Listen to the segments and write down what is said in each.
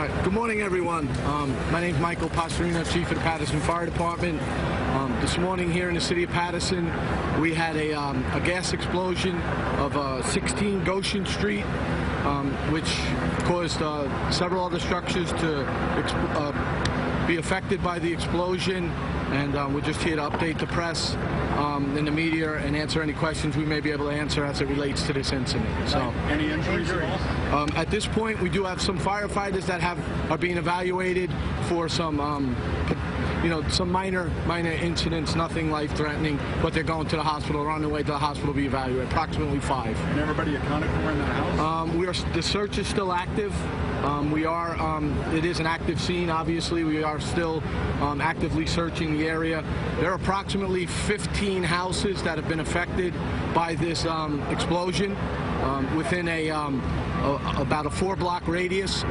All right. Good morning, everyone. My name is Michael Paterson, Chief of the Paterson Fire Department. This morning here in the city of Paterson, we had a gas explosion of 16 Goshen Street, which caused several other structures to be affected by the explosion. And we're just here to update the press and the media and answer any questions we may be able to answer as it relates to this incident. So, any injuries at all? At this point, we do have some firefighters that are being evaluated for some, some minor incidents, nothing life-threatening, but they're going to the hospital. They're on their way to the hospital to be evaluated. Approximately 5. And everybody accounted for in the house? The search is still active. It is an active scene, obviously. We are still actively searching the area. There are approximately 15 houses that have been affected by this explosion within about a 4-block radius.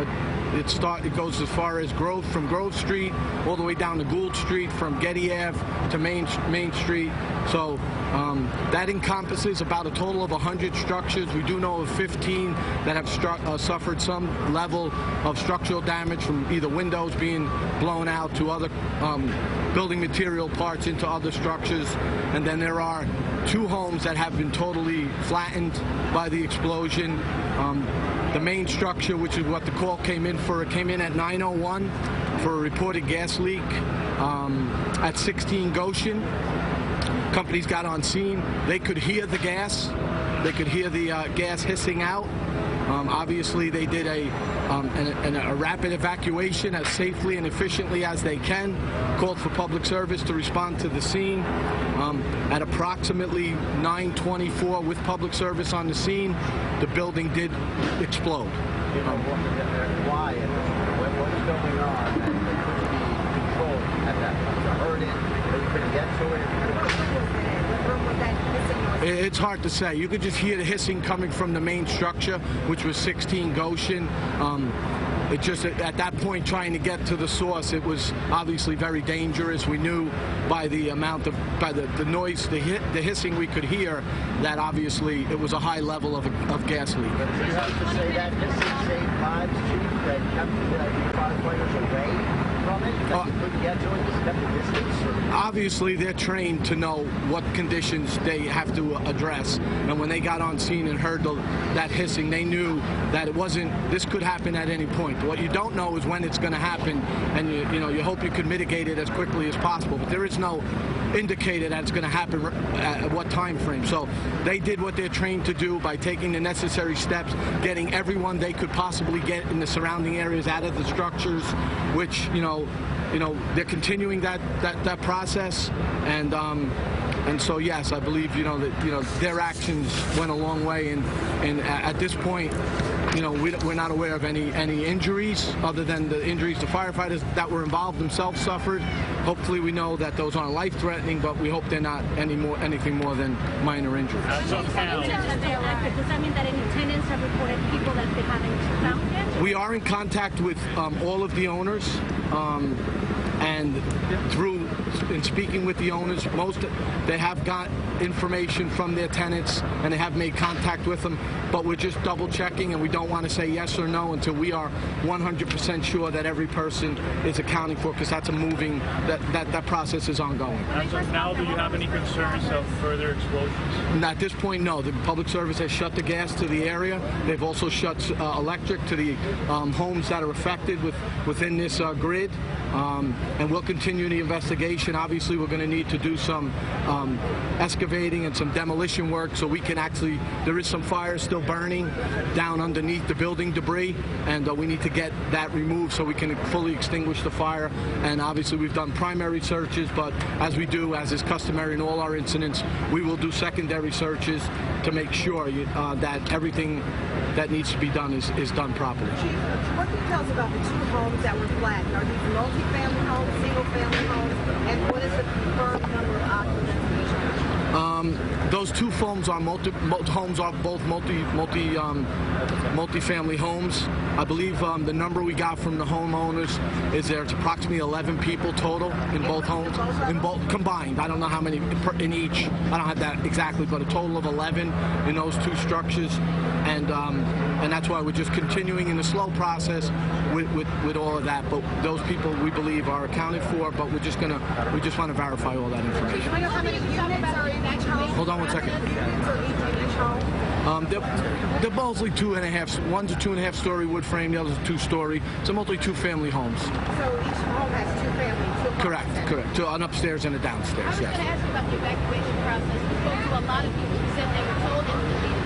It goes as far as from Grove Street all the way down to Gould Street, from Getty Ave to Main Street. So that encompasses about a total of 100 structures. We do know of 15 that have suffered some level of structural damage from either windows being blown out to other building material parts into other structures. And then there are 2 homes that have been totally flattened by the explosion. The main structure, which is what the call came in for, it came in at 9:01 for a reported gas leak at 16 Goshen. Companies got on scene. They could hear the gas. They could hear the gas hissing out. Obviously, they did a rapid evacuation as safely and efficiently as they can, called for public service to respond to the scene. At approximately 9:24, with public service on the scene, the building did explode. Why? What was going on? That could be controlled at that point. So heard it, but you couldn't get to it. It's hard to say. You could just hear the hissing coming from the main structure, which was 16 Goshen. It just, at that point, trying to get to the source, it was obviously very dangerous. We knew by the noise, the hissing we could hear, that obviously it was a high level of gas leak. But you have to say that hissing saved lives, Chief, that kept the firefighters away from it, because you couldn't get to it, just kept the distance? Obviously, they're trained to know what conditions they have to address. And when they got on scene and heard that hissing, they knew that this could happen at any point. What you don't know is when it's going to happen, and you hope you can mitigate it as quickly as possible. But there is no indicator that it's going to happen at what time frame. So they did what they're trained to do by taking the necessary steps, getting everyone they could possibly get in the surrounding areas out of the structures, which they're continuing that process, and so yes, I believe that their actions went a long way, and at this point, we're not aware of any injuries other than the injuries the firefighters that were involved themselves suffered. Hopefully, we know that those aren't life-threatening, but we hope they're not anything more than minor injuries. Does that mean that any tenants have reported people that they haven't found yet? We are in contact with all of the owners, and in speaking with the owners, they have got information from their tenants and they have made contact with them, but we're just double checking, and we don't want to say yes or no until we are 100% sure that every person is accounting for, because that's that process is ongoing. As of now, do you have any concerns of further explosions? At this point, no. The public service has shut the gas to the area. They've also shut electric to the homes that are affected within this grid. And we'll continue the investigation. Obviously, we're going to need to do some excavating and some demolition work, so we can there is some fire still burning down underneath the building debris, and we need to get that removed so we can fully extinguish the fire. And obviously, we've done primary searches, but as is customary in all our incidents, we will do secondary searches to make sure that everything that needs to be done is done properly. Chief, what can you tell us about the 2 homes that were flattened? Are these multi-family homes, single-family homes, and what is the confirmed number of occupants? Those two homes are both multi-family homes. I believe the number we got from the homeowners is there's approximately 11 people total in both homes, combined. I don't know how many in each. I don't have that exactly, but a total of 11 in those two structures, and that's why we're just continuing in the slow process with all of that. But those people we believe are accounted for, but we just want to verify all that information. Do you know how many units are in each home? Hold on one second. Units are in each home? They're mostly 2.5. One's a 2.5-story wood frame. The other's a 2-story. So mostly 2-family homes. So each home has 2 families. Correct. So an upstairs and a downstairs. I was going to ask you about the evacuation process. We spoke to a lot of people who said they were told to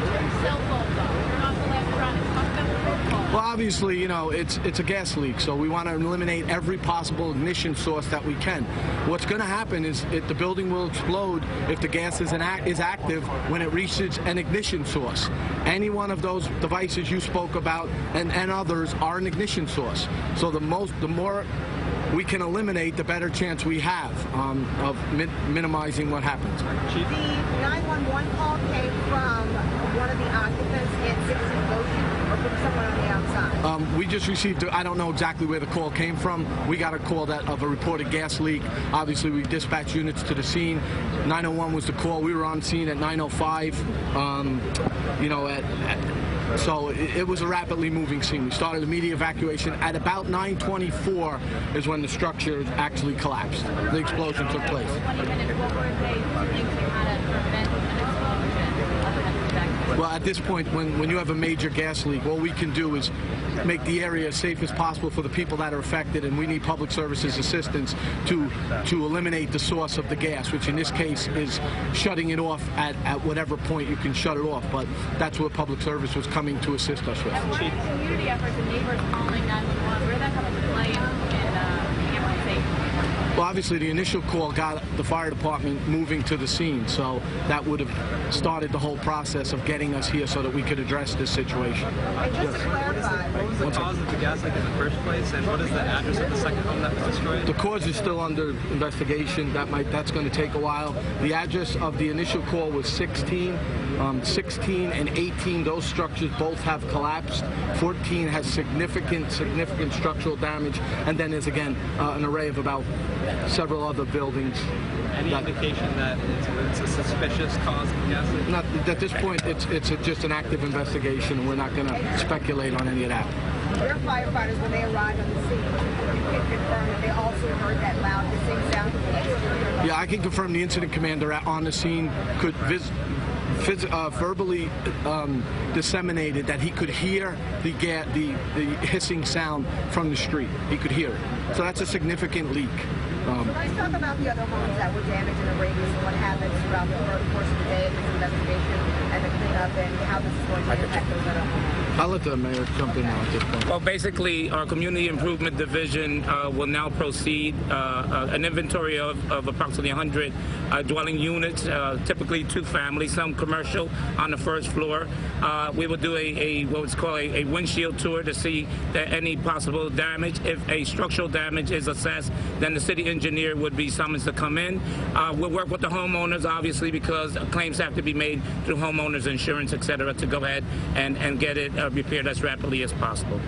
turn cell phones off, turn off electronics. Talk about the protocol. Well, obviously, it's a gas leak, so we want to eliminate every possible ignition source that we can. What's going to happen is the building will explode if the gas is active when it reaches an ignition source. Any one of those devices you spoke about and others are an ignition source. So the more we can eliminate, the better chance we have of minimizing what happens. The 911 call came from one of the occupants in 16 Ocean or from someone on the outside? We just received, I don't know exactly where the call came from. We got a call of a reported gas leak. Obviously, we dispatched units to the scene. 901 was the call. We were on scene at 9:05. So it was a rapidly moving scene. We started immediate evacuation. At about 9:24 is when the structure actually collapsed. The explosion took place. 20 minutes, what were they thinking how to prevent an explosion other than evacuation? Well, at this point, when you have a major gas leak, all we can do is make the area as safe as possible for the people that are affected, and we need public services assistance to eliminate the source of the gas, which in this case is shutting it off at whatever point you can shut it off. But that's what public service was coming to assist us with. And what are the community efforts and neighbors calling 911? Where did that come into play in everyone's safety? Well, obviously, the initial call got the fire department moving to the scene, so that would have started the whole process of getting us here so that we could address this situation. And just to clarify, What was the cause of the gas leak in the first place, and what is the address of the second home that was destroyed? The cause is still under investigation. That's going to take a while. The address of the initial call was 16. 16 and 18, those structures both have collapsed. 14 has significant structural damage, and then there's again an array of about several other buildings. Any indication that it's a suspicious cause of the gas leak? Not at this point. It's just an active investigation, and we're not going to speculate on any of that. your firefighters, when they arrived on the scene, you can confirm that they also heard that loud hissing sound from the exterior? Yeah, I can confirm the incident commander on the scene could verbally disseminated that he could hear the hissing sound from the street. He could hear it. So that's a significant leak. So let's talk about the other homes that were damaged in the radius and what happens throughout the course of the day of this investigation and the cleanup and how this is going to impact those other homes. I'll let the mayor jump in now at this point. Well, basically, our Community Improvement Division will now proceed an inventory of approximately 100 dwelling units, typically 2 families, some commercial on the first floor. We will do what's called a windshield tour to see any possible damage. If a structural damage is assessed, then the city engineer would be summoned to come in. We'll work with the homeowners, obviously, because claims have to be made through homeowners insurance, et cetera, to go ahead and get it repaired as rapidly as possible.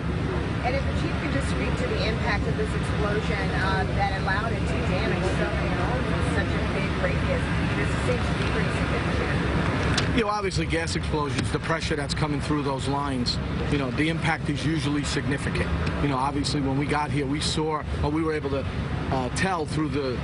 And if the chief could just speak to the impact of this explosion that allowed it to damage so many homes in such a big radius, this seems to be pretty significant. You know, obviously gas explosions, the pressure that's coming through those lines, you know, the impact is usually significant. You know, obviously when we got here, we saw, or we were able to tell through the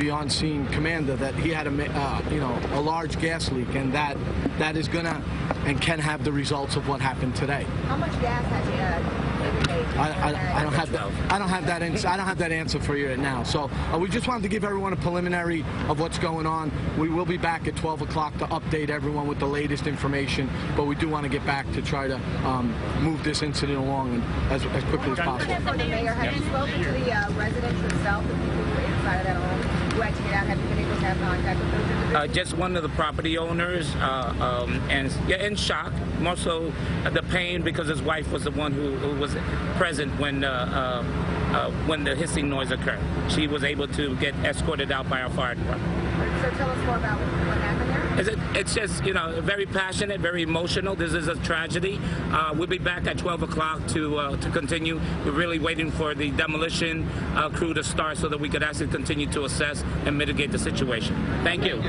on-scene commander that he had a large gas leak, and that is gonna and can have the results of what happened today. How much gas has he eliminated? I don't have that answer for you right now. So we just wanted to give everyone a preliminary of what's going on. We will be back at 12 o'clock to update everyone with the latest information, but we do want to get back to try to move this incident along as quickly as possible. For the mayor, have you spoken to the residents themselves, the people who were inside of that home, who had to get out? Have you been able to have contact with those individuals? Just one of the property owners, and in shock, more so the pain because his wife was the one who was present when the hissing noise occurred. She was able to get escorted out by our fire department. So tell us more about what happened there. It's just, very passionate, very emotional. This is a tragedy. We'll be back at 12 o'clock to continue. We're really waiting for the demolition crew to start so that we could actually continue to assess and mitigate the situation. Thank you.